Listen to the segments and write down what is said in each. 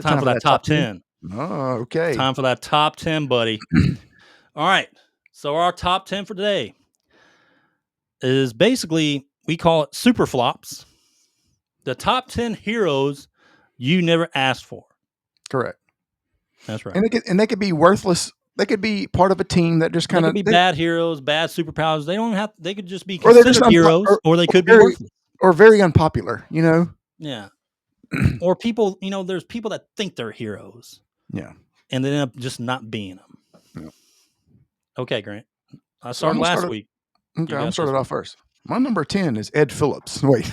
Time for that top 10. Oh, okay. Time for that top 10, buddy. All right. So our top 10 for today is basically, we call it super flops. The top 10 heroes you never asked for. Correct. That's right. And they could be worthless. They could be part of a team that just kind They of could be bad heroes, bad superpowers. They don't have. They could just be or they're considered just heroes, or they could be worthless. or very unpopular. You know. Yeah. Or people. There's people that think they're heroes. Yeah. And they end up just not being them. Yeah. Okay, Grant. I started last week. Okay, I'm started off first. My number 10 is Ed Phillips. Wait.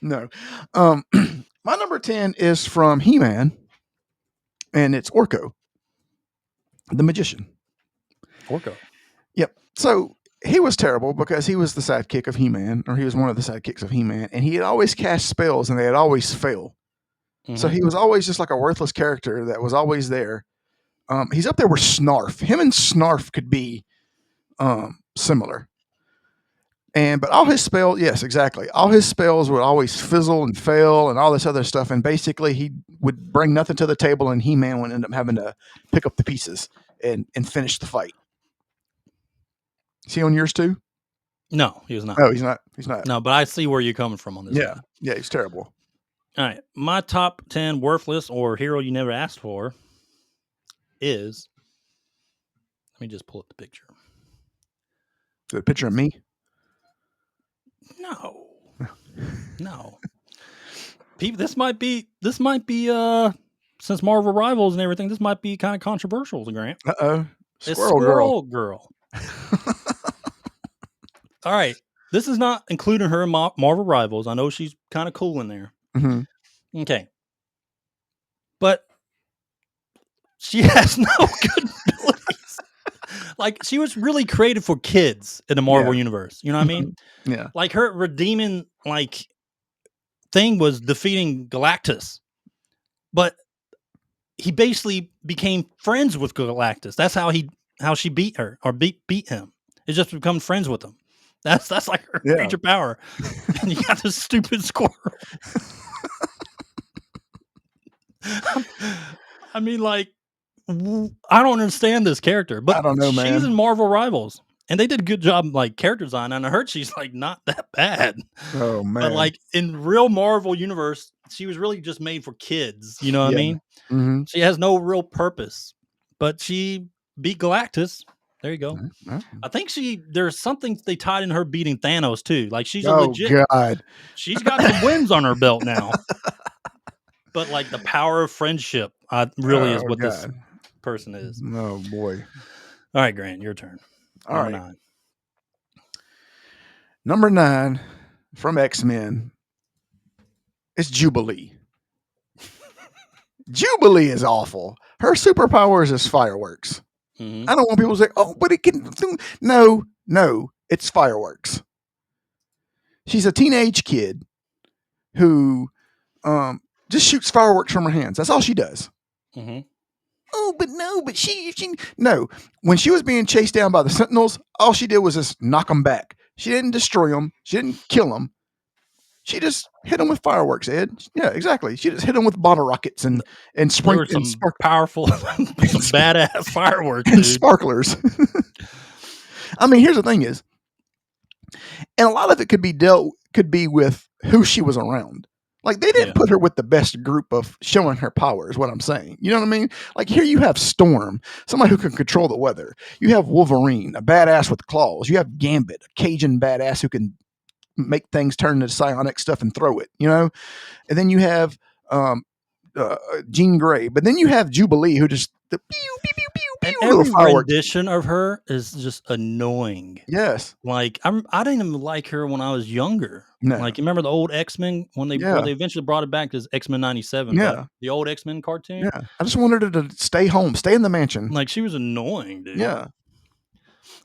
No. My number 10 is from He-Man, and it's 𝐸𝐸, the magician. 𝐸𝐸. Yep. So he was terrible because he was the sidekick of He-Man, or he was one of the sidekicks of He-Man, and he had always cast spells, and they had always failed. Mm-hmm. So he was always just like a worthless character that was always there. He's up there with Snarf. Him and Snarf could be similar. But all his spells, yes, exactly. All his spells would always fizzle and fail and all this other stuff. And basically, he would bring nothing to the table, and He-Man would end up having to pick up the pieces and finish the fight. Is he on yours too? No, he was not. Oh, he's not. He's not. No, but I see where you're coming from on this. Yeah, yeah, he's terrible. All right, my top 10 worthless or hero you never asked for is. Let me just pull up the picture. The picture of me? No. People, this might be since Marvel Rivals and everything, this might be kind of controversial to Grant. It's Squirrel Girl. All right. This is not including her in Marvel Rivals. I know she's kind of cool in there. Mm-hmm. Okay. But she has no good abilities. Like, she was really created for kids in the Marvel universe. You know what I mean? Yeah. Like, her redeeming, thing was defeating Galactus. But he basically became friends with Galactus. That's how she beat her, or beat him. It's just become friends with him. That's like her major power. And you got this stupid squirrel. I mean, I don't understand this character, but I don't know, man. She's in Marvel Rivals, and they did a good job, character design. And I heard she's not that bad. Oh man! But in real Marvel universe, she was really just made for kids. You know what I mean? Mm-hmm. She has no real purpose, but she beat Galactus. There you go. Mm-hmm. I think there's something they tied in her beating Thanos too. She's a legit. God. She's got some wins on her belt now. But the power of friendship really is what this person is. Oh boy! All right, Grant, your turn. Number 9. Number 9 from X-Men is Jubilee. Jubilee is awful. Her superpowers is fireworks. Mm-hmm. I don't want people to say, "Oh, but it can." No, it's fireworks. She's a teenage kid who just shoots fireworks from her hands. That's all she does. Mm-hmm. Oh, but she no. When she was being chased down by the Sentinels, all she did was just knock them back. She didn't destroy them. She didn't kill them. She just hit them with fireworks, Ed. Yeah, exactly. She just hit them with bottle rockets and some powerful, some badass fireworks and sparklers. I mean, here's the thing is, and a lot of it could be with who she was around. They didn't put her with the best group of showing her power is what I'm saying. You know what I mean? Here you have Storm, somebody who can control the weather. You have Wolverine, a badass with claws. You have Gambit, a Cajun badass who can make things turn into psionic stuff and throw it, And then you have Jean Grey. But then you have Jubilee, who just the pew, pew, pew, pew, and every rendition of her is just annoying. Yes. I didn't even like her when I was younger. No. You remember the old X-Men when they eventually brought it back as X-Men 97? Yeah. The old X-Men cartoon? Yeah. I just wanted her to stay home, stay in the mansion. She was annoying, dude. Yeah.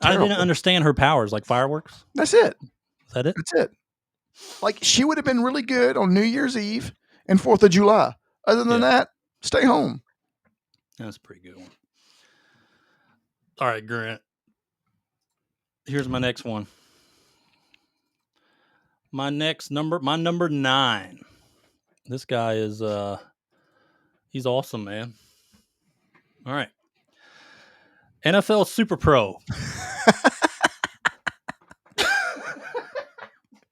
Terrible. I didn't understand her powers, fireworks. That's it. Is that it? That's it. She would have been really good on New Year's Eve and 4th of July. Other than that, stay home. That's a pretty good one. All right, Grant. Here's my next one. My number 9 This guy is he's awesome, man. All right. NFL Super Pro.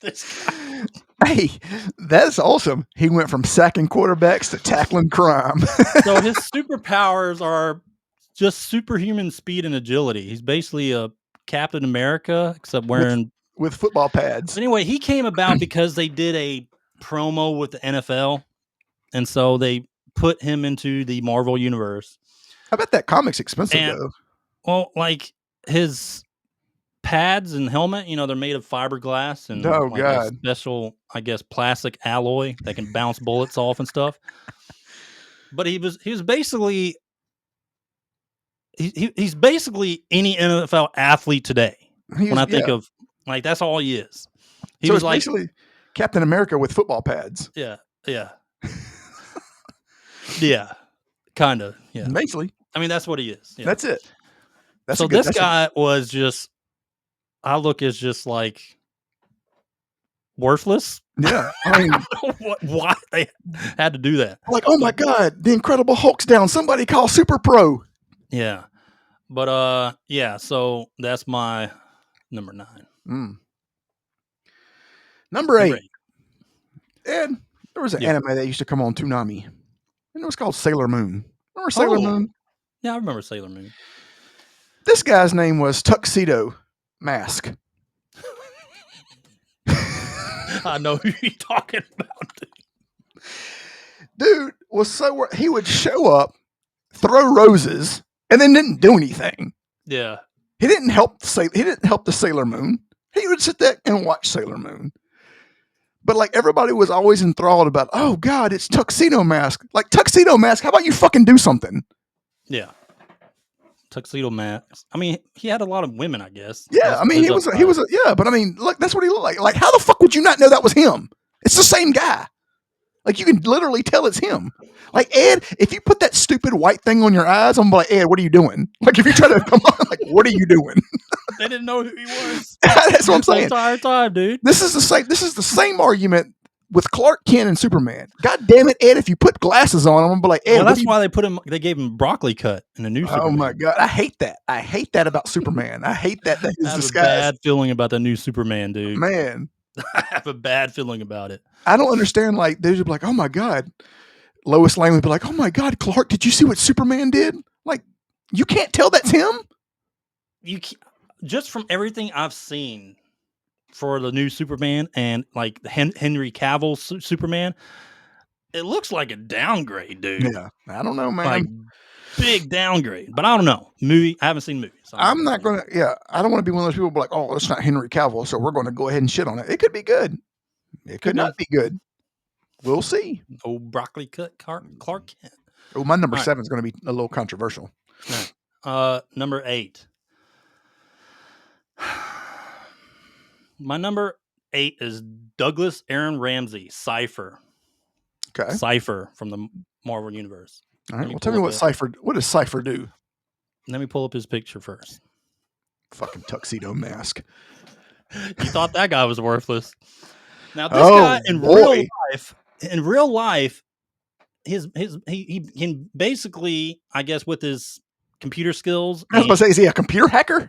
This guy. Hey, that's awesome. He went from sacking quarterbacks to tackling crime. So his superpowers are just superhuman speed and agility. He's basically a Captain America, except wearing with football pads. Anyway, he came about because they did a promo with the NFL, and so they put him into the Marvel universe. I bet that comic's expensive though. Well, like his pads and helmet, they're made of fiberglass and a special, I guess, plastic alloy that can bounce bullets off and stuff. But he was basically he's basically any NFL athlete today. When I think of that's all he is. He was basically Captain America with football pads. Yeah. Yeah, kind of. Yeah, basically. I mean, that's what he is. Yeah. That's it. So this guy was just, I look as just like worthless. Yeah, I mean, I don't know why they had to do that. Like, oh my God, the Incredible Hulk's down. Somebody call Super Pro. Yeah, but yeah. So that's my number 9. Number 8. And there was an anime that used to come on Toonami, and it was called Sailor Moon. Remember Sailor Moon? Yeah, I remember Sailor Moon. This guy's name was 𝐶𝐶 Mask. I know who you're talking about. Dude was he would show up, throw roses, and then didn't do anything. Yeah. He didn't help the Sailor Moon. He would sit there and watch Sailor Moon. But like everybody was always enthralled about, oh God, it's 𝐶𝐶 Mask. Like 𝐶𝐶 Mask, how about you fucking do something? Yeah. 𝐶𝐶 Mask. I mean, he had a lot of women, I guess. Yeah, I mean, he was but I mean, look, that's what he looked like. Like, how the fuck would you not know that was him? It's the same guy. Like, you can literally tell it's him. Like, Ed, if you put that stupid white thing on your eyes, I'm like, Ed, what are you doing? Like, if you try to come on, like, what are you doing? They didn't know who he was. That's what I'm saying. The entire time, dude. This is the same argument with Clark Kent and Superman. God damn it, Ed! If you put glasses on, I'm gonna be like, Ed. Well, that's why they gave him broccoli cut in the new. Superman. Oh my God, I hate that. I hate that about Superman. I hate that. That is I have a bad feeling about the new Superman, dude. Man, I have a bad feeling about it. I don't understand. Like, they would be like, oh my God. Lois Lane would be like, oh my God, Clark, did you see what Superman did? Like, you can't tell that's him. Just from everything I've seen for the new Superman and like Henry Cavill's Superman, it looks like a downgrade, dude. Yeah, I don't know, man. Like big downgrade, but I don't know. I haven't seen movies. So I'm not gonna. Yeah, I don't want to be one of those people like, oh, it's not Henry Cavill, so we're going to go ahead and shit on it. It could be good. It could not be good. We'll see. Oh, broccoli cut Clark Kent. Oh, my number 7 is going to be a little controversial. Number 8. My number 8 is Douglas Aaron Ramsey, Cypher. Okay. Cypher from the Marvel Universe. All right. Well, tell me what does Cypher do? Let me pull up his picture first. Fucking 𝐶𝐶 Mask. You thought that guy was worthless. Now this guy in real life, he can basically, I guess, with his computer skills. I was about to say, is he a computer hacker?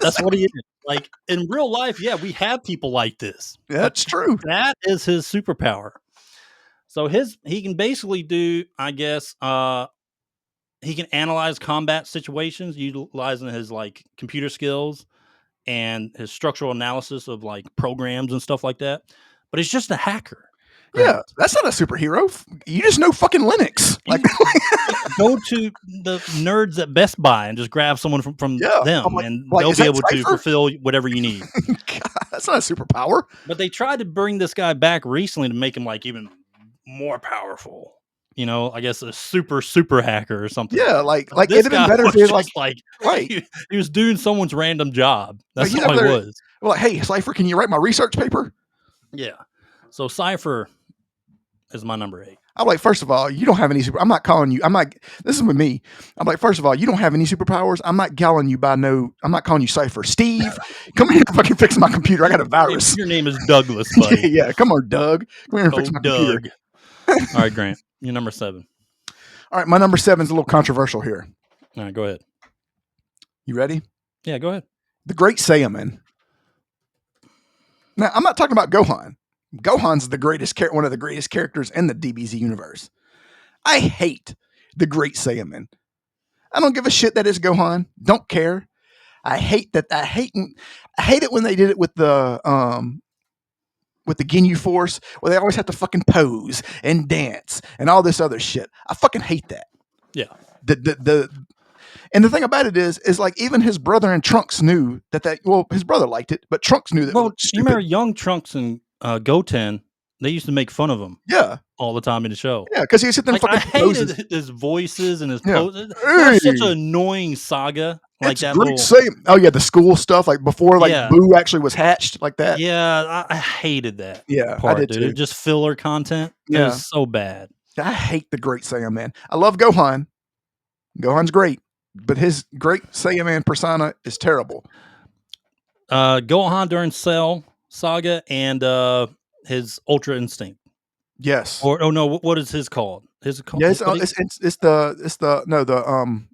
That's what he is. Like in real life, yeah, we have people like this. Yeah, that's true. That is his superpower. So he can basically do, I guess, he can analyze combat situations utilizing his like computer skills and his structural analysis of like programs and stuff like that. But he's just a hacker. Yeah, that's not a superhero. You just know fucking Linux. Like, go to the nerds at Best Buy and just grab someone from them, and they'll be able to fulfill whatever you need. God, that's not a superpower. But they tried to bring this guy back recently to make him like even more powerful. You know, I guess a super hacker or something. Yeah, like it'd have been better if he right. He was doing someone's random job. That's all he was. Well, like, hey, Cypher, can you write my research paper? Yeah. So Cypher is my number 8. I'm like, first of all, you don't have any this is with me. I'm like, first of all, you don't have any superpowers. I'm not calling you I'm not calling you Cypher. Steve, come here and fucking fix my computer. I got a virus. Your name is Douglas, buddy. Yeah, come on, Doug. Come here and fix my computer. All right, Grant, you're number 7. All right, my number 7 is a little controversial here. All right, go ahead. You ready? Yeah, go ahead. The Great Saiyaman. Now, I'm not talking about Gohan. Gohan's one of the greatest characters in the DBZ universe. I hate the Great Saiyaman. I don't give a shit that is Gohan. Don't care. I hate that. I hate it when they did it with the Ginyu Force, where they always have to fucking pose and dance and all this other shit. I fucking hate that. Yeah. And the thing about it is like even his brother and Trunks knew his brother liked it, but Trunks knew that. Well, you remember young Trunks and Goten? They used to make fun of him. Yeah. All the time in the show. Yeah, because he sit there and I hated his voices and his poses. That was such an annoying saga. Like it's that great oh yeah, the school stuff, like before Boo actually was hatched, like that. Yeah, I hated that. Yeah, part, I did dude. too. Just filler content. Yeah. It was so bad. I hate the Great Saiyaman. I love Gohan. Gohan's great, but his Great Saiyaman persona is terrible. Gohan during Cell saga and his Ultra Instinct. Yes. Or no, what is his called? Is it called? Yeah, it's the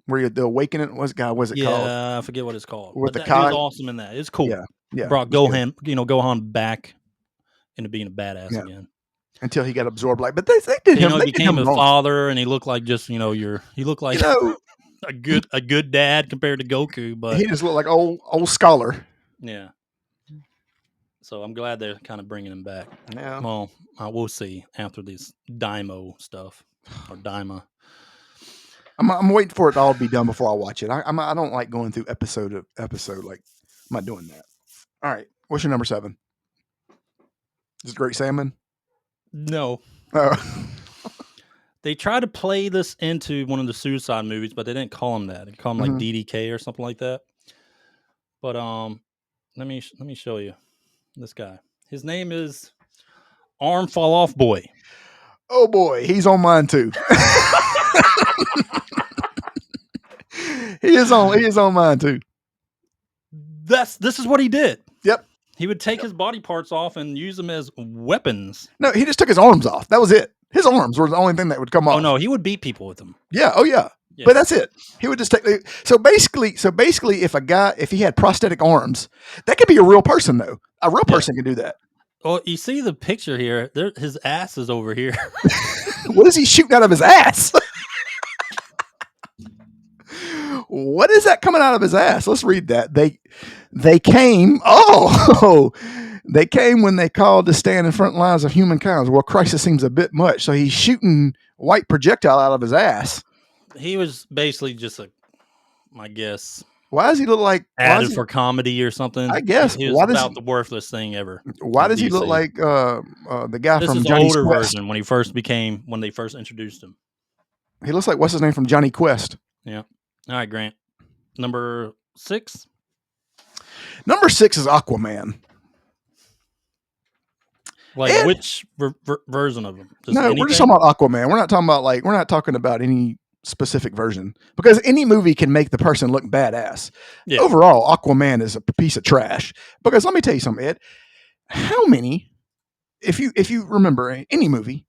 where the awakening was called? Yeah, I forget what it's called. With but the he was awesome in that. It's cool. Yeah. Brought Gohan back into being a badass again. Until he got absorbed, but they did him. He they became did him a wrong. father, and he looked like he looked like a good dad compared to Goku, but he just looked like old scholar. Yeah. So I'm glad they're kind of bringing him back. Yeah. Well, we'll see after this Daimo stuff or Daima. I'm waiting for it to all be done before I watch it. I don't like going through episode to episode. Like, I'm not doing that. All right. What's your number 7? Is it Great Saiyaman? No. Oh. They tried to play this into one of the Suicide movies, but they didn't call him that. They called him like DDK or something like that. But let me show you this guy. His name is Arm Fall Off Boy. Oh boy, he's on mine too. He is on mine too. This is what he did. Yep. He would take his body parts off and use them as weapons. No, he just took his arms off. That was it. His arms were the only thing that would come off. Oh no, he would beat people with them. Yeah. Oh yeah. Yeah. But that's it. He would just take. So basically, if he had prosthetic arms, that could be a real person though. A real person can do that. Well, you see the picture here. His ass is over here. What is he shooting out of his ass? What is that coming out of his ass? Let's read that. They came. Oh, they came when they called to stand in front lines of humankind. Well, crisis seems a bit much. So he's shooting white projectile out of his ass. He was basically just I guess. Why does he look like added for comedy or something? I guess. He was about the worthless thing ever. Why does he look like the guy from Johnny Quest? This is the older version when they first introduced him. He looks like what's his name from Johnny Quest. Yeah. All right, Grant. Number 6. Number 6 is Aquaman. Like which version of him? We're just talking about Aquaman. We're not talking about any specific version, because any movie can make the person look badass. Yeah. Overall, Aquaman is a piece of trash. Because let me tell you something, Ed. How many, if you remember any movie,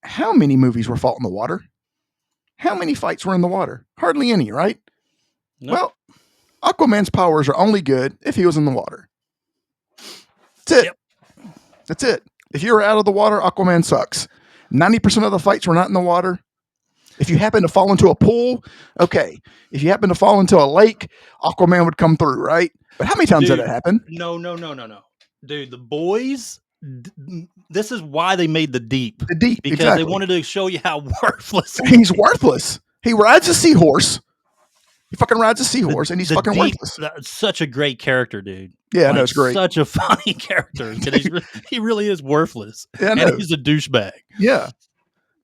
how many movies were fought in the water? How many fights were in the water? Hardly any, right? Nope. Well, Aquaman's powers are only good if he was in the water. That's it. Yep. That's it. If you're out of the water, Aquaman sucks. 90% of the fights were not in the water. If you happen to fall into a pool, okay. If you happen to fall into a lake, Aquaman would come through, right? But how many times did that happen? No. Dude, the boys, this is why they made the Deep. The Deep, because exactly. They wanted to show you how worthless he's worthless. He rides a seahorse. He fucking rides a seahorse, and he's fucking Deep, worthless. That's such a great character, dude. Yeah, like, no, it's great. Such a funny character. He really is worthless. Yeah, and he's a douchebag. Yeah.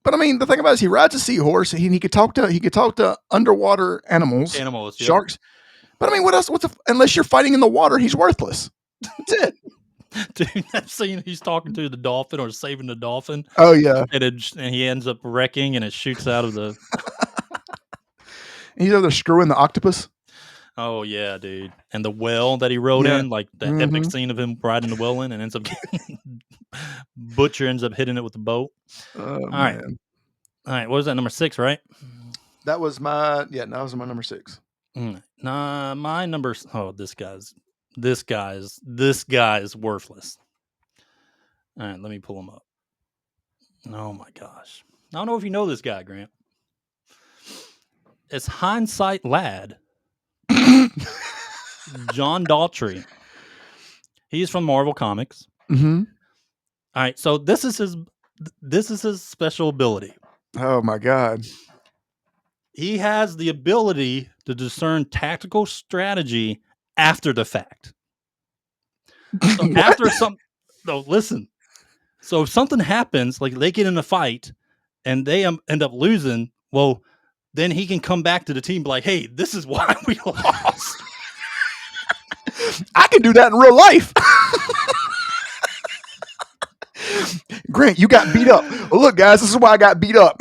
But I mean, the thing about it is he rides a seahorse. He could talk to underwater animals, sharks. But I mean, what else? Unless you're fighting in the water, he's worthless. That's it. Dude, that scene he's talking to the dolphin or saving the dolphin. Oh yeah, and he ends up wrecking, and it shoots out of the. He's over there screwing the octopus. Oh yeah, dude. And the well that he rode Yeah. in, like that epic scene of him riding the well in, and ends up Butcher ends up hitting it with the boat. Oh, All right. man. All right. What was that? Number 6, right? That was my that was my number 6. Nah, my number. Oh, this guy's worthless. All right, let me pull him up. Oh my gosh, I don't know if you know this guy, Grant. It's Hindsight Lad, John Daltrey. He's from Marvel Comics. Mm-hmm. All right, so this is his special ability. Oh my God. He has the ability to discern tactical strategy after the fact. So listen. So if something happens, like they get in a fight and they end up losing, well, then he can come back to the team and be like, hey, this is why we lost. I can do that in real life. Grant, you got beat up. Well, look, guys, this is why I got beat up.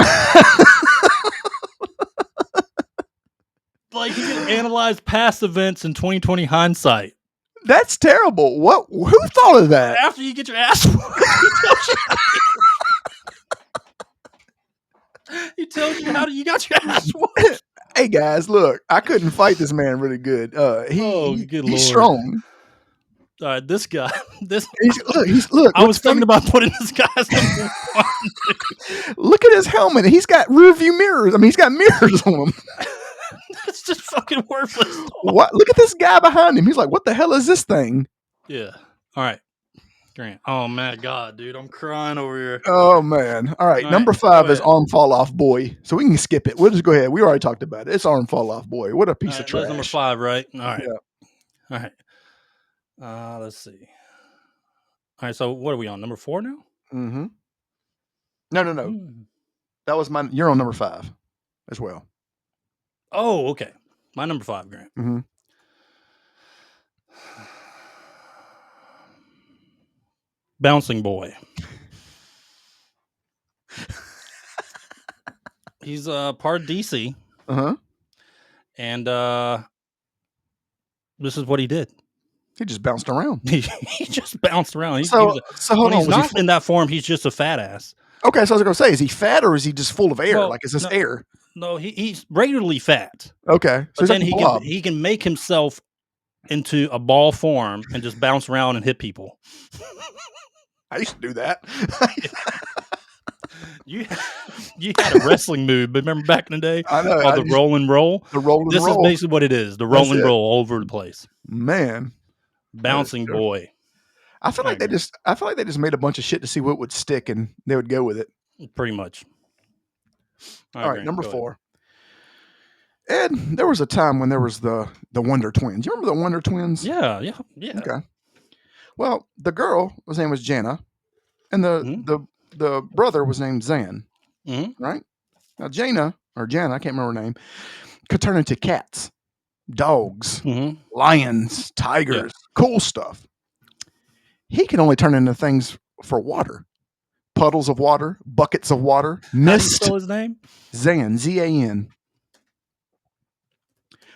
Like he can analyze past events in 2020 hindsight. That's terrible. Who thought of that? After you get your ass whooped, he tells you how you got your ass whooped. Hey guys, look, I couldn't fight this man really good. He's strong. All right, this guy. Look. I was thinking about putting this guy as number 1. Look at his helmet. He's got rear view mirrors. I mean, he's got mirrors on him. It's just fucking worthless. What? Look at this guy behind him. He's like, what the hell is this thing? Yeah. All right. Grant. Oh my God, dude. I'm crying over here. Oh man. All right. Number 5 is Arm Fall Off Boy. So we can skip it. We'll just go ahead. We already talked about it. It's Arm Fall Off Boy. What a piece of trash. That's number 5, right? All right. Yeah. All right. Let's see. All right. So what are we on? Number 4 now? Mm-hmm. No. That was you're on number 5 as well. Oh, okay. My number 5, Grant. Mm-hmm. Bouncing Boy. He's part DC. Uh-huh. And this is what he did. He just bounced around. He just bounced around. So hold on. He's not in that form. He's just a fat ass. Okay, so I was going to say, is he fat or is he just full of air? Well, is this air? No, he's regularly fat. Okay. So but then he can make himself into a ball form and just bounce around and hit people. I used to do that. You had a wrestling move, but remember back in the day? I know. The roll and roll? The roll and roll. This is basically what it is. The roll and roll all over the place. Man. Bouncing boy. I feel like they just made a bunch of shit to see what would stick and they would go with it. Pretty much. All right, number 4. Ed, there was a time when there was the Wonder Twins. You remember the Wonder Twins? Yeah. Okay. Well, the girl, his name was Jana, and the brother was named Zan. Mm-hmm. Right? Now Jana, I can't remember her name, could turn into cats, dogs, lions, tigers, cool stuff. He can only turn into things for water. Puddles of water, buckets of water, mist. How do you spell his name? Zan, Z-A-N.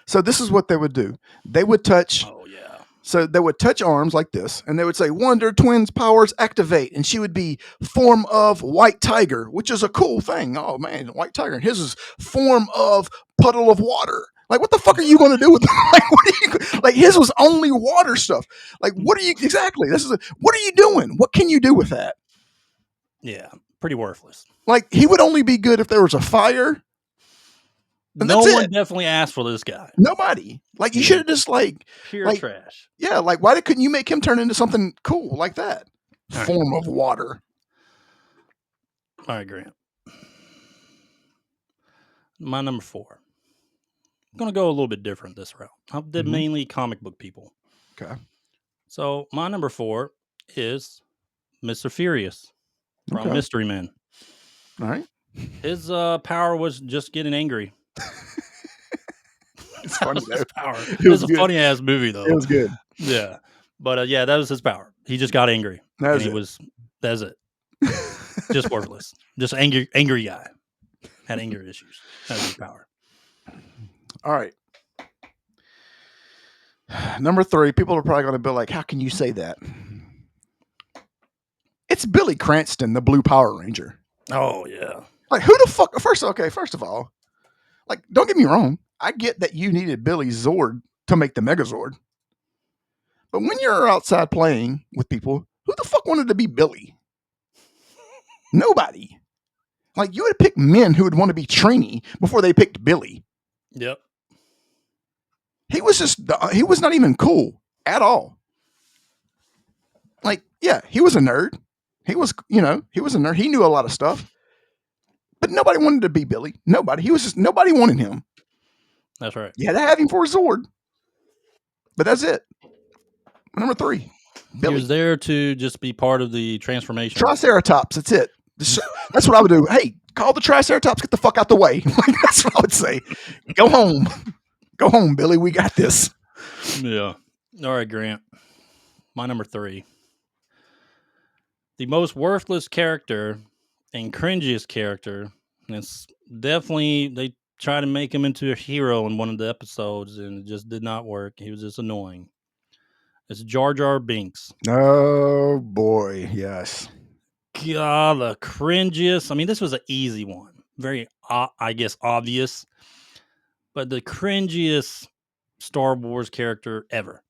So this is what they would do. They would touch. Oh, yeah. So they would touch arms like this, and they would say, Wonder Twins powers activate. And she would be form of white tiger, which is a cool thing. Oh, man, white tiger. And his is form of puddle of water. Like, what the fuck are you going to do with that? Like, his was only water stuff. Like, what are you exactly? What are you doing? What can you do with that? Yeah, pretty worthless. Like, he would only be good if there was a fire. No one definitely asked for this guy. Nobody. Like, you should have just pure trash. Yeah, like, why couldn't you make him turn into something cool like that? Form of water. All right, Grant. My number 4. I'm going to go a little bit different this route. I did mainly comic book people. Okay. So my number 4 is Mr. Furious from Mystery Men. All right. His power was just getting angry. It's funny, though. His power. It was a funny ass movie, though. It was good. Yeah. But that was his power. He just got angry. That's it. Just worthless. Just angry guy. Had anger issues. That was his power. All right. Number 3, people are probably going to be like, how can you say that? It's Billy Cranston, the Blue Power Ranger. Oh yeah. Like, who the fuck? First of all, like, don't get me wrong. I get that you needed Billy's Zord to make the Megazord. But when you're outside playing with people, who the fuck wanted to be Billy? Nobody. Like, you would pick men who would want to be Trini before they picked Billy. Yep. He was not even cool at all. Like, yeah, he was a nerd. He was a nerd. He knew a lot of stuff. But nobody wanted to be Billy. Nobody. Nobody wanted him. That's right. You had to have him for a Zord. But that's it. Number 3. Billy. He was there to just be part of the transformation. Triceratops. That's it. That's what I would do. Hey, call the Triceratops. Get the fuck out the way. That's what I would say. Go home. Go home, Billy. We got this. Yeah. All right, Grant. My number 3. The most worthless character and cringiest character. And it's definitely, they tried to make him into a hero in one of the episodes, and it just did not work. He was just annoying. It's Jar Jar Binks. Oh, boy. Yes. God, the cringiest. I mean, this was an easy one. Very, I guess, obvious. But the cringiest Star Wars character ever.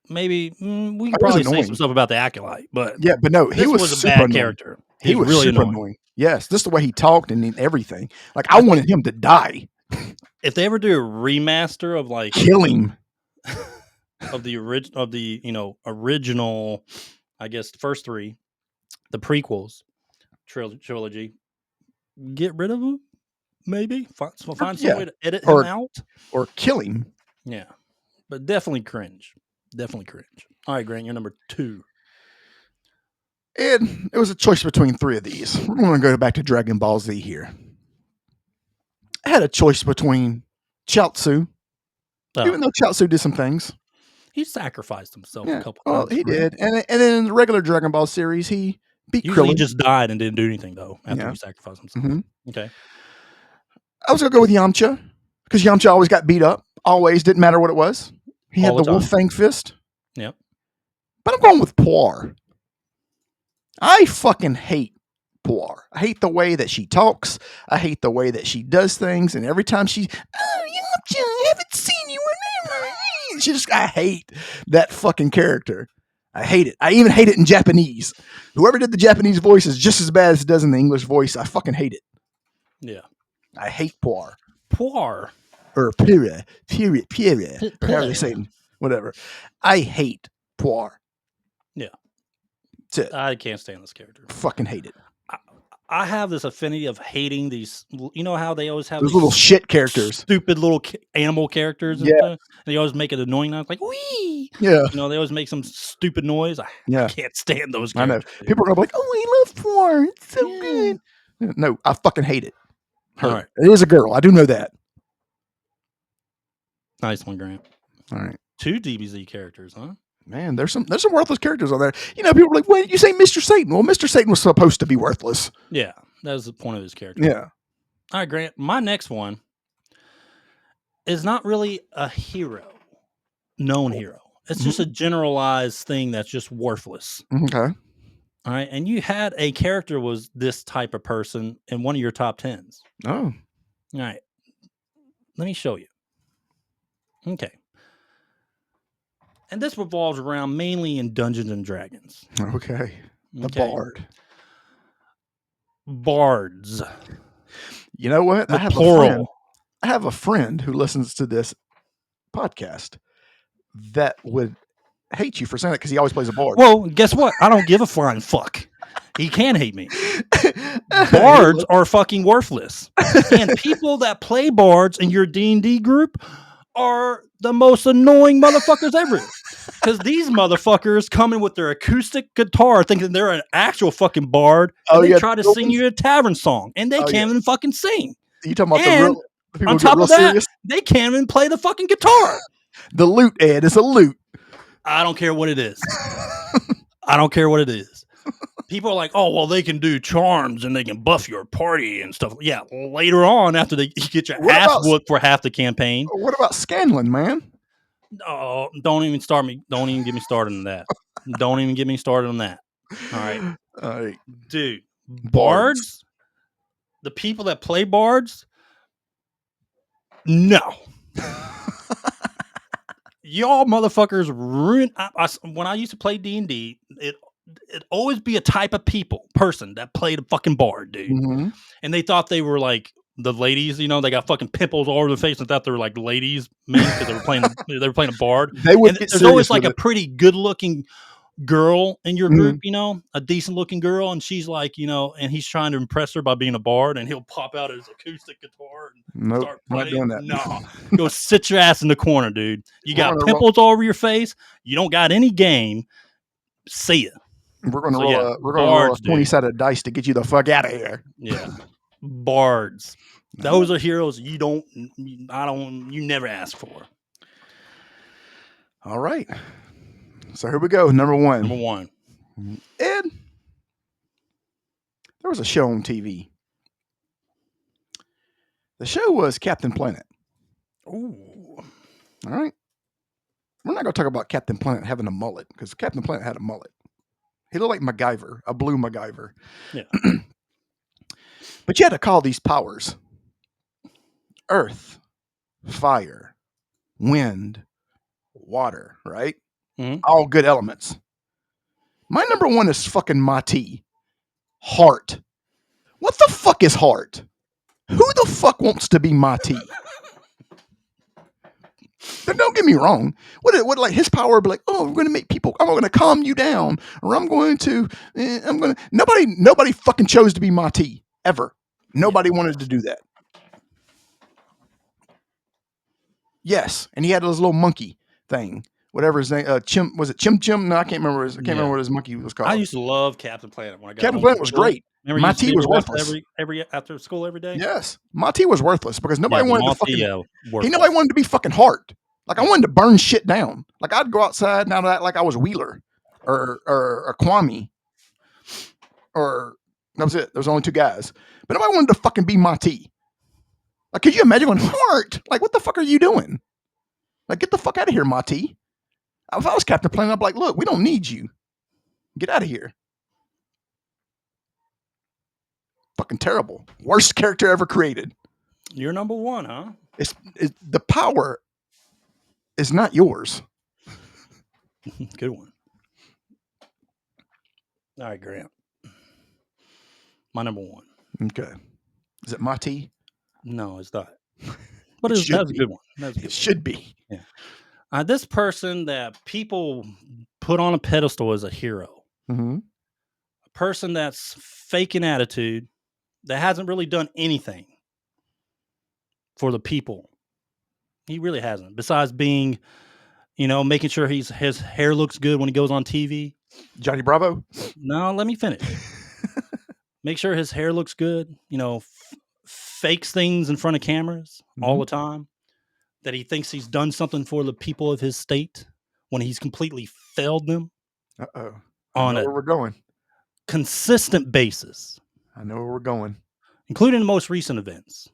Maybe we can probably say some stuff about the Acolyte, but yeah, but no, he was a super bad annoying. character. He was really super annoying. Yes, just the way he talked and everything. Like, I wanted him to die. If they ever do a remaster of like kill him of the original, I guess the first 3, the prequels trilogy, get rid of him. Maybe find some way to edit him out or kill him. Yeah, but definitely cringe. Definitely cringe. All right, Grant, you're number 2. And it was a choice between 3 of these. We're going to go back to Dragon Ball Z here. I had a choice between 𝐃𝐨𝐧'𝐭, even though 𝐃𝐨𝐽 did some things. He sacrificed himself a couple times. Well, he did. And then in the regular Dragon Ball series, he beat Usually Krillin. He just died and didn't do anything, though, after he sacrificed himself. Mm-hmm. Okay. I was going to go with Yamcha, because Yamcha always got beat up. Always. Didn't matter what it was. He had the Wolf Fang Fist. Yep. But I'm going with Puar. I fucking hate Puar. I hate the way that she talks. I hate the way that she does things. And every time Yamcha, I haven't seen you in I hate that fucking character. I hate it. I even hate it in Japanese. Whoever did the Japanese voice is just as bad as it does in the English voice. I fucking hate it. Yeah. I hate Puar. Puar. Or Pira. Or however they say it. Whatever. I hate Puar. Yeah. That's it. I can't stand this character. Fucking hate it. I have this affinity of hating these. You know how they always have those little shit characters, stupid little animal characters. And they always make it annoying. I was like, wee. Yeah. You know, they always make some stupid noise. I can't stand those characters. I know. People are gonna be like, oh, I love Puar. It's so good. No, I fucking hate it. All right. It is a girl. I do know that. Nice one, Grant. All right. 2 DBZ characters, huh? Man, there's some worthless characters on there. You know, people are like, why did you say Mr. Satan? Well, Mr. Satan was supposed to be worthless. Yeah, that was the point of his character. Yeah. All right, Grant. My next one is not really a hero, known hero. It's just a generalized thing that's just worthless. Okay. All right, and you had a character was this type of person in one of your top 10s. Oh. All right. Let me show you. Okay. And this revolves around mainly in Dungeons and Dragons. Okay. The Bard. Bards. You know what? I have a friend who listens to this podcast that would hate you for saying that because he always plays a bard. Well, guess what? I don't give a flying fuck. He can hate me. Bards are fucking worthless. And people that play bards in your D&D group are the most annoying motherfuckers ever. Because these motherfuckers come in with their acoustic guitar thinking they're an actual fucking bard. And they try to sing you a tavern song. And they can't even fucking sing. You talking about the people on top of that, serious? They can't even play the fucking guitar. The lute, Ed, is a lute. I don't care what it is. I don't care what it is. People are like, oh, well, they can do charms and they can buff your party and stuff. Yeah, later on, after you get your ass whooped for half the campaign. What about Scanlan, man? Oh, don't even start me. Don't even get me started on that. Don't even get me started on that. All right. All right. Dude, Bards. bards, the people that play bards, no. Y'all motherfuckers ruin. When I used to play D&D, it'd always be a type of person that played a fucking bard, dude. Mm-hmm. And they thought they were like the ladies, you know, they got fucking pimples all over their face and thought they were like ladies men because they were playing a bard. They would. And there's always like a pretty good looking girl in your group, you know, a decent looking girl, and she's like, you know, and he's trying to impress her by being a bard, and he'll pop out his acoustic guitar and start playing. Not doing that. No, go sit your ass in the corner, dude. You got pimples all over your face. You don't got any game. See ya. We're gonna roll a 20-sided dice to get you the fuck out of here. Yeah, bards. Those are heroes you never ask for. All right. So here we go. Number one. Ed, there was a show on TV. The show was Captain Planet. Ooh. All right. We're not going to talk about Captain Planet having a mullet because Captain Planet had a mullet. He looked like MacGyver, a blue MacGyver. Yeah. But you had to call these powers earth, fire, wind, water, right? Mm-hmm. All good elements. My number one is fucking Mati. Heart. What the fuck is heart? Who the fuck wants to be Mati? Don't get me wrong. What like his power would be like, oh, we're going to make people, I'm going to calm you down, or nobody fucking chose to be Mati, ever. Nobody wanted to do that. Yes, and he had his little monkey thing. Whatever his name, was it Chim? No, I can't remember. I can't remember what his monkey was called. I used to love Captain Planet when I got Captain Planet was great. Mati was worthless. Every after school every day. Yes, Mati was worthless because nobody wanted to fucking. Nobody wanted to be fucking hard. Like I wanted to burn shit down. Like I'd go outside and out of that like I was Wheeler or Kwame, or that was it. There was only two guys, but nobody wanted to fucking be Mati. Like, could you imagine going heart? Like, what the fuck are you doing? Like, get the fuck out of here, Mati. If I was Captain Planet, I'd be like, look, we don't need you. Get out of here. Fucking terrible. Worst character ever created. You're number one, huh? The power is not yours. Good one. All right, Grant. My number one. Okay. Is it Mati? No, it's not. But that's a good one. It should be. Yeah. This person that people put on a pedestal as a hero, mm-hmm. a person that's fake in attitude, that hasn't really done anything for the people. He really hasn't. Besides being, making sure his hair looks good when he goes on TV. Johnny Bravo? No, let me finish. Make sure his hair looks good. Fakes things in front of cameras all the time. That he thinks he's done something for the people of his state when he's completely failed them. Uh-oh. On where we're going. Consistent basis. I know where we're going. Including the most recent events.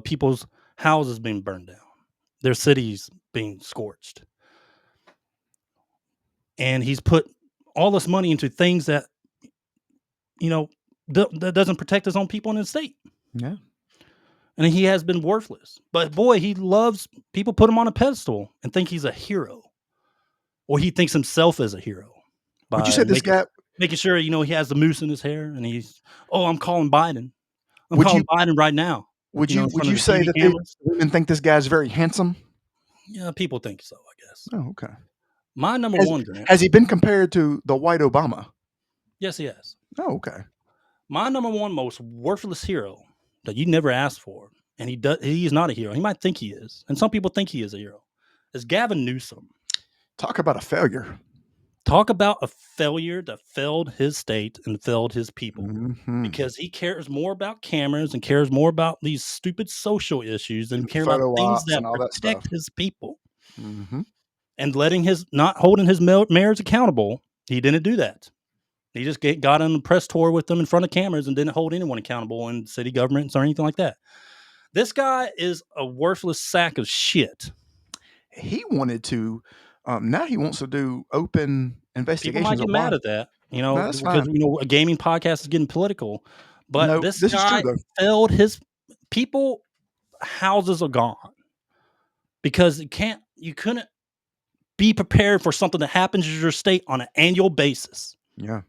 People's houses being burned down. Their cities being scorched. And he's put all this money into things that, that doesn't protect his own people in his state. Yeah. And he has been worthless. But boy, he loves people put him on a pedestal and think he's a hero. Or he thinks himself as a hero. Would you say this guy... Making sure, he has the mousse in his hair and he's, I'm calling Biden. I'm calling Biden right now. Would you say that women think this guy's very handsome? Yeah, people think so, I guess. Oh, okay. My number one, Grant. Has he been compared to the white Obama? Yes, he has. Oh, okay. My number one most worthless hero that you never asked for, and he is not a hero. He might think he is, and some people think he is a hero, is Gavin Newsom. Talk about a failure. Talk about a failure that failed his state and failed his people. Because he cares more about cameras and cares more about these stupid social issues than care about things that protect his people. And not holding his mayors accountable. He didn't do that. He just got on the press tour with them in front of cameras and didn't hold anyone accountable in city governments or anything like that. This guy is a worthless sack of shit. he wanted to. Now he wants to do open People investigations might of get why. mad at that, you No, know, that's because fine. a gaming podcast is getting political. But No, this this is true guy though. failed his people. Houses are gone because you couldn't be prepared for something that happens in your state on an annual basis. Yeah,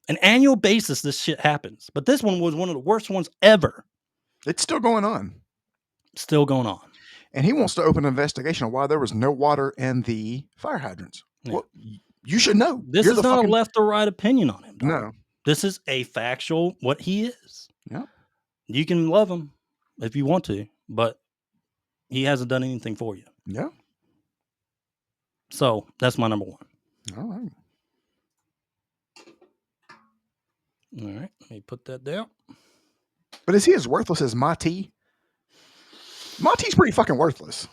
An annual basis, this shit happens. But this one was one of the worst ones ever. it's still going on. Still going on. And he wants to open an investigation of why there was no water in the fire hydrants. Yeah. Well, you should know. This You're is the not fucking a left or right opinion on him, dog. no. This is a factual what he is. Yeah. You can love him if you want to, but he hasn't done anything for you. Yeah. So that's my number one. All right. All right, let me put that down. But is he as worthless as Mati? Mati's pretty fucking worthless.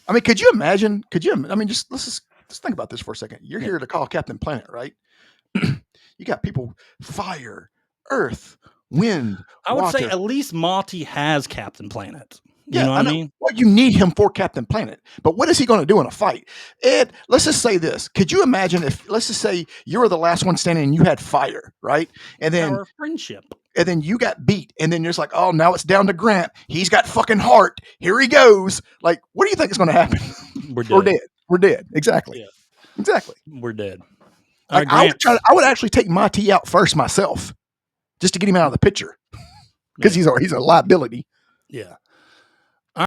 I mean, could you imagine? I mean, let's think about this for a second. You're here to call Captain Planet, right? You got people, fire, earth, wind. I would say water. at least Monty has Captain Planet. You Yeah, know what I know. mean? Well, you need him for Captain Planet. But what is he going to do in a fight? Ed, let's just say this. Could you imagine if, let's just say you were the last one standing and you had fire, right? And then Our friendship. And then you got beat. And then you're just like, oh, now it's down to Grant. He's got fucking heart. Here he goes. Like, what do you think is going to happen? We're dead. We're dead. We're dead. Exactly. Yeah. Exactly. We're dead. Like, I would actually take my T out first myself just to get him out of the picture because he's a liability. Yeah.